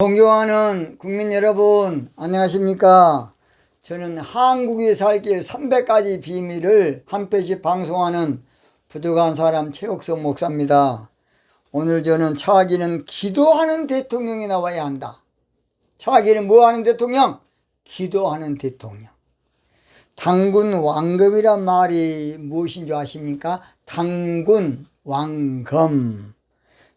존경하는 국민 여러분, 안녕하십니까? 저는 한국에 살 길 300가지 비밀을 한 편씩 방송하는 부족한 사람 최옥성 목사입니다. 오늘 저는 차기는 기도하는 대통령이 나와야 한다. 차기는 뭐 하는 대통령? 기도하는 대통령. 당군 왕검이란 말이 무엇인 줄 아십니까? 당군 왕검.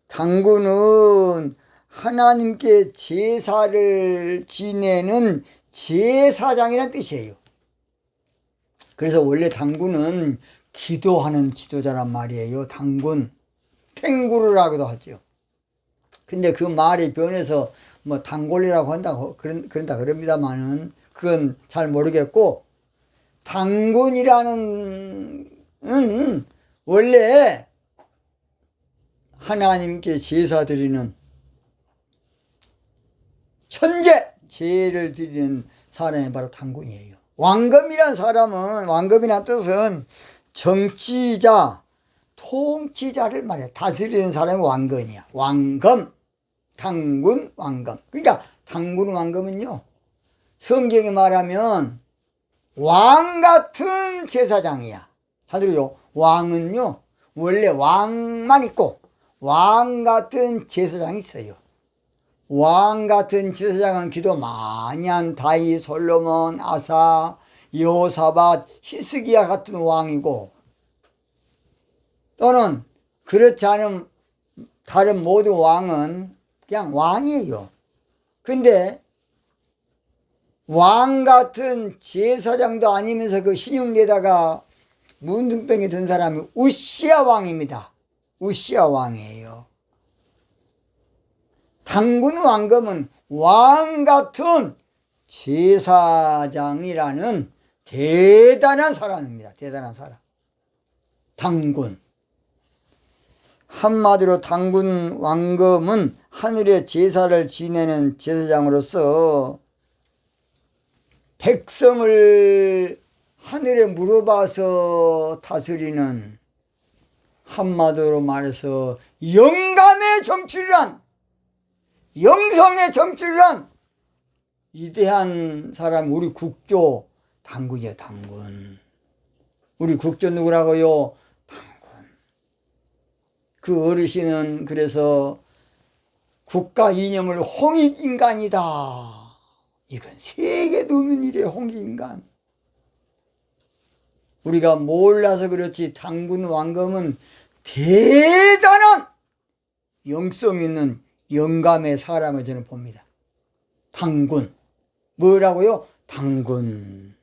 당군은 하나님께 제사를 지내는 제사장이라는 뜻이에요. 그래서 원래 당군은 기도하는 지도자란 말이에요. 당군, 탱구르라고도 하죠. 근데 그 말이 변해서 뭐 단골이라고 한다고 그런다 그럽니다만은 그건 잘 모르겠고, 당군이라는 원래 하나님께 제사 드리는 천재 제를 드리는 사람이 바로 당군이에요. 왕검이란 사람은, 왕검이란 뜻은 정치자, 통치자를 말해. 다스리는 사람이 왕검이야. 왕검, 당군, 왕검. 그러니까 당군, 왕검은요, 성경에 말하면 왕 같은 제사장이야. 잘 들어요. 왕은요, 원래 왕만 있고 왕 같은 제사장이 있어요. 왕 같은 제사장은 기도 많이 한 다윗, 솔로몬, 아사, 여호사밧, 히스기야 같은 왕이고, 또는 그렇지 않은 다른 모든 왕은 그냥 왕이에요. 근데 왕 같은 제사장도 아니면서 그 신용에다가 문둥병에 든 사람이 우시야 왕입니다. 우시야 왕이에요. 당군 왕검은 왕 같은 제사장이라는 대단한 사람입니다. 대단한 사람. 당군. 한마디로 당군 왕검은 하늘의 제사를 지내는 제사장으로서 백성을 하늘에 물어봐서 다스리는, 한마디로 말해서 영감의 정치란, 영성의 정치를 한 위대한 사람, 우리 국조 당군이에요. 당군. 우리 국조 누구라고요? 당군. 그 어르신은 그래서 국가 이념을 홍익인간이다. 이건 세계도 없는 일이에요. 홍익인간. 우리가 몰라서 그렇지 당군 왕검은 대단한 영성 있는 영감의 사람을 저는 봅니다. 당군. 뭐라고요? 당군.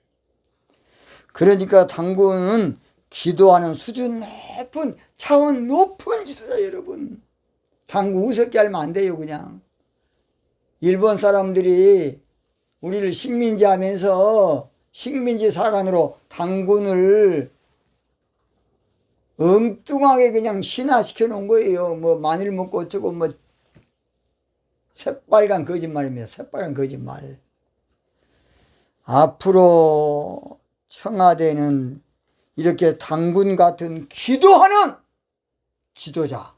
그러니까 당군은 기도하는 수준 높은, 차원 높은 지도자 여러분. 당군 우습게 알면 안 돼요. 그냥 일본 사람들이 우리를 식민지 하면서 식민지 사관으로 당군을 엉뚱하게 그냥 신화시켜 놓은 거예요. 뭐 마늘 먹고 어쩌고 뭐 새빨간 거짓말입니다. 새빨간 거짓말. 앞으로 청와대는 이렇게 당군 같은 기도하는 지도자,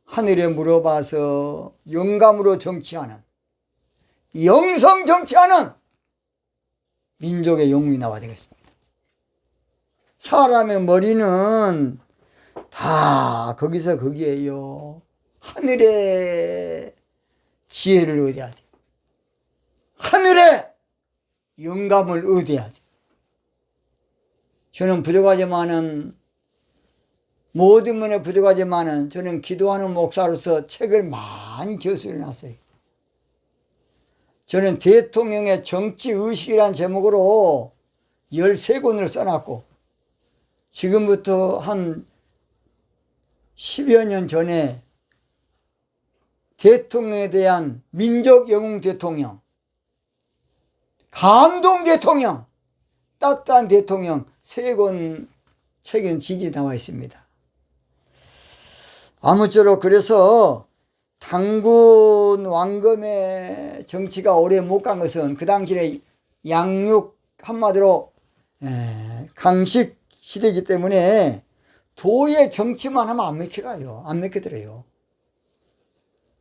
하늘에 물어봐서 영감으로 정치하는, 영성 정치하는 민족의 영웅이 나와야 되겠습니다. 사람의 머리는 다 거기서 거기에요. 하늘의 지혜를 얻어야 돼. 하늘의 영감을 얻어야 돼. 저는 부족하지만은, 모든 면에 부족하지만은, 저는 기도하는 목사로서 책을 많이 저술해놨어요. 저는 대통령의 정치의식이라는 제목으로 13권을 써놨고, 지금부터 한 10여 년 전에 대통령에 대한 민족 영웅 대통령, 감동 대통령, 따뜻한 대통령 3권 책은 지지 나와 있습니다. 아무쪼록 그래서 당군 왕검의 정치가 오래 못 간 것은 그 당시에 양육, 한마디로 강식 시대이기 때문에 도의 정치만 하면 안 먹혀가요. 안 먹혀들어요.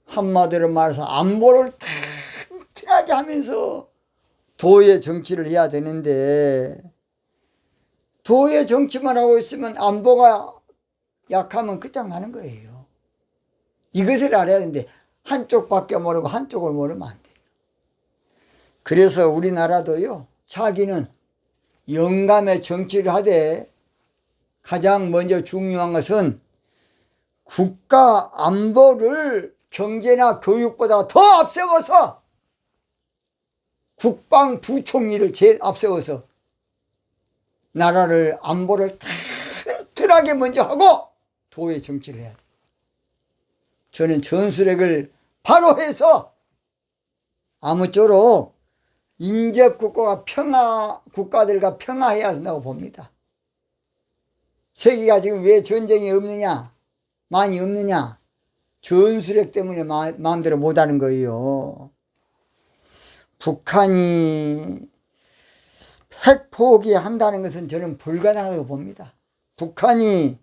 한마디로 말해서 안보를 튼튼하게 하면서 도의 정치를 해야 되는데, 도의 정치만 하고 있으면 안보가 약하면 끝장나는 거예요. 이것을 알아야 되는데 한쪽밖에 모르고 한쪽을 모르면 안 돼요. 그래서 우리나라도요, 자기는 영감의 정치를 하되 가장 먼저 중요한 것은 국가 안보를 경제나 교육보다 더 앞세워서 국방부총리를 제일 앞세워서 나라를 안보를 튼튼하게 먼저 하고 도의 정치를 해야 돼요. 저는 전술핵을 바로 해서 아무쪼록 인접 국가들과 평화해야 한다고 봅니다. 세계가 지금 왜 전쟁이 없느냐, 많이 없느냐, 전술핵 때문에 마음대로 못하는 거예요. 북한이 핵 포기한다는 것은 저는 불가능하다고 봅니다. 북한이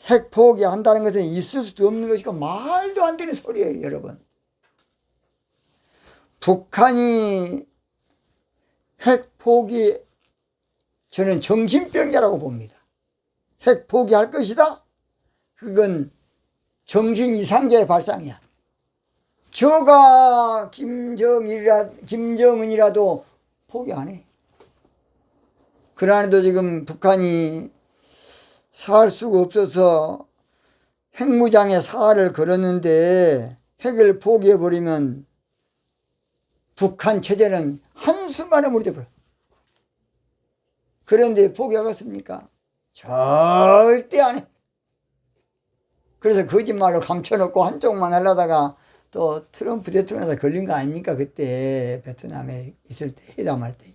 핵 포기한다는 것은 있을 수도 없는 것이고 말도 안 되는 소리예요, 여러분. 북한이 핵 포기, 저는 정신병자라고 봅니다. 핵 포기할 것이다? 그건 정신 이상자의 발상이야. 저가 김정은이라도 포기 안 해. 그러나도 지금 북한이 살 수가 없어서 핵무장에 사활을 걸었는데 핵을 포기해버리면 북한 체제는 한순간에 무너져버려. 그런데 포기하겠습니까? 절대 안 해. 그래서 거짓말로 감춰놓고 한쪽만 하려다가 또 트럼프 대통령한테 걸린 거 아닙니까? 그때 베트남에 있을 때, 회담할 때.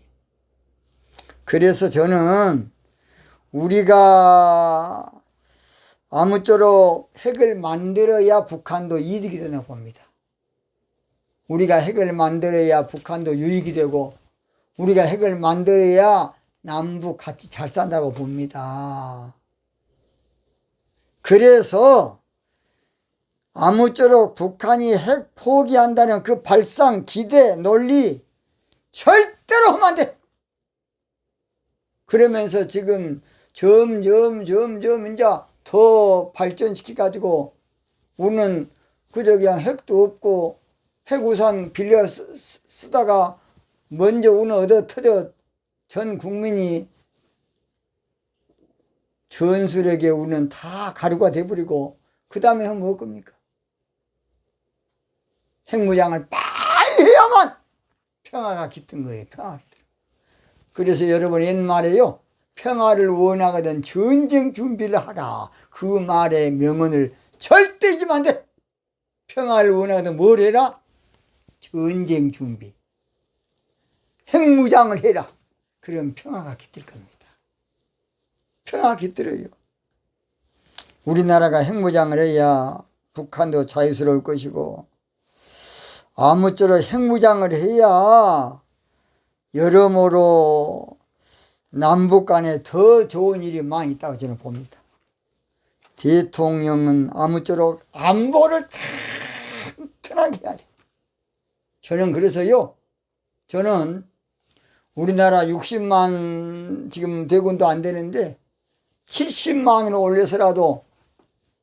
그래서 저는 우리가 아무쪼록 핵을 만들어야 북한도 이득이 된다고 봅니다. 우리가 핵을 만들어야 북한도 유익이 되고, 우리가 핵을 만들어야 남북 같이 잘 산다고 봅니다. 그래서 아무쪼록 북한이 핵 포기한다는 그 발상, 기대, 논리 절대로 하면 안 돼. 그러면서 지금 점점 이제 더 발전시켜가지고 우리는 그저 그냥 핵도 없고 핵우산 빌려 쓰다가 먼저 우는 얻어 터져 전 국민이 전술에게 우는 다 가루가 돼버리고 그 다음에 하면 뭐 겁니까? 핵무장을 빨리 해야만 평화가 깃든 거예요. 평화가 깃든. 그래서 여러분 옛말에요, 평화를 원하거든 전쟁 준비를 하라. 그 말의 명언을 절대 잊으면 안 돼. 평화를 원하거든 뭘 해라? 전쟁 준비. 핵무장을 해라. 그럼 평화가 깃들 겁니다. 평화가 깃들어요. 우리나라가 핵무장을 해야 북한도 자유스러울 것이고, 아무쪼록 핵무장을 해야 여러모로 남북 간에 더 좋은 일이 많이 있다고 저는 봅니다. 대통령은 아무쪼록 안보를 튼튼하게 해야 돼. 저는 그래서요, 저는 우리나라 60만 지금 대군도 안 되는데 70만으로 올려서라도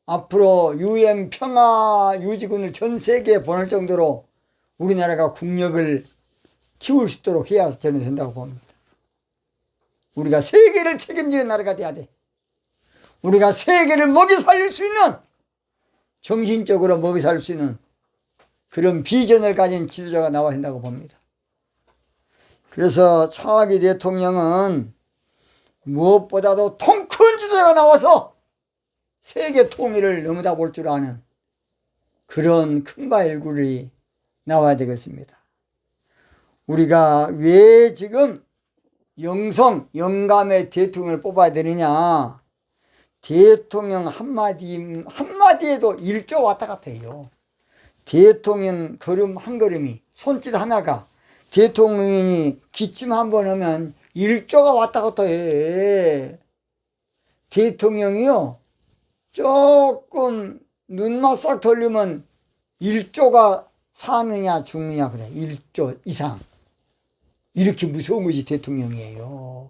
앞으로 UN 평화 유지군을 전 세계에 보낼 정도로 우리나라가 국력을 키울 수 있도록 해야 저는 된다고 봅니다. 우리가 세계를 책임지는 나라가 돼야 돼. 우리가 세계를 먹이 살릴 수 있는, 정신적으로 먹이 살릴 수 있는 그런 비전을 가진 지도자가 나와야 된다고 봅니다. 그래서 차기 대통령은 무엇보다도 통 큰 지도자가 나와서 세계 통일을 넘어다 볼 줄 아는 그런 큰바일굴이 나와야 되겠습니다. 우리가 왜 지금 영감의 대통령을 뽑아야 되느냐? 대통령 한마디에도 1조 왔다 갔다 해요. 대통령 걸음 한 걸음이, 손짓 하나가, 대통령이 기침 한 번 하면 1조가 왔다 갔다 해. 대통령이요, 조금 눈만 싹 돌리면 1조가 사느냐 죽느냐 그래. 1조 이상. 이렇게 무서운 것이 대통령이에요.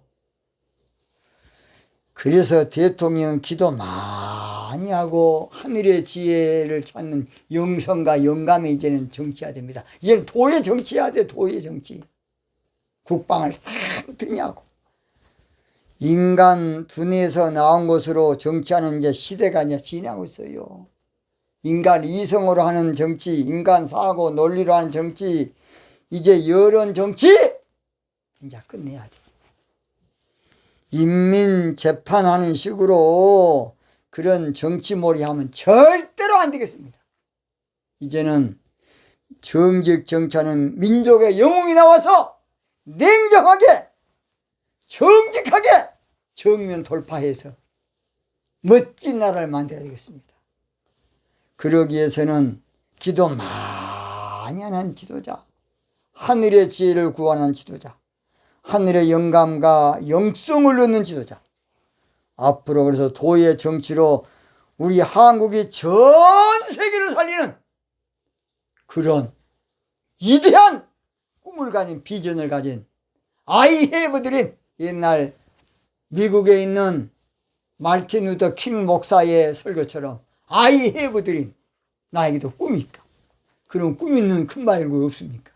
그래서 대통령 기도 많이 하고 하늘의 지혜를 찾는 영성과 영감이 이제는 정치해야 됩니다. 이제는 도의 정치해야 돼. 도의 정치. 국방을 튼튼히 하고. 인간 두뇌에서 나온 것으로 정치하는 이제 시대가 이제 지나고 있어요. 인간 이성으로 하는 정치, 인간 사고 논리로 하는 정치, 이제 여론 정치 이제 끝내야 돼. 인민 재판하는 식으로 그런 정치몰이 하면 절대로 안 되겠습니다. 이제는 정직 정치하는 민족의 영웅이 나와서 냉정하게 정직하게 정면 돌파해서 멋진 나라를 만들어야 되겠습니다. 그러기 위해서는 기도 많이 하는 지도자, 하늘의 지혜를 구하는 지도자, 하늘의 영감과 영성을 얻는 지도자, 앞으로 그래서 도의 정치로 우리 한국이 전 세계를 살리는 그런 위대한 꿈을 가진 비전을 가진 I have dream. 옛날 미국에 있는 마틴 루터 킹 목사의 설교처럼 I have dream. 나에게도 꿈이 있다. 그런 꿈 있는 큰 말고 없습니까?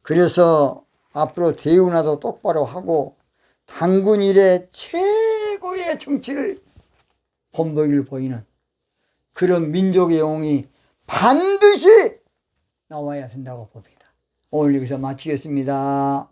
그래서 앞으로 대우나도 똑바로 하고 당군 이래 최고의 정치를 본보기를 보이는 그런 민족의 영웅이 반드시 나와야 된다고 봅니다. 오늘 여기서 마치겠습니다.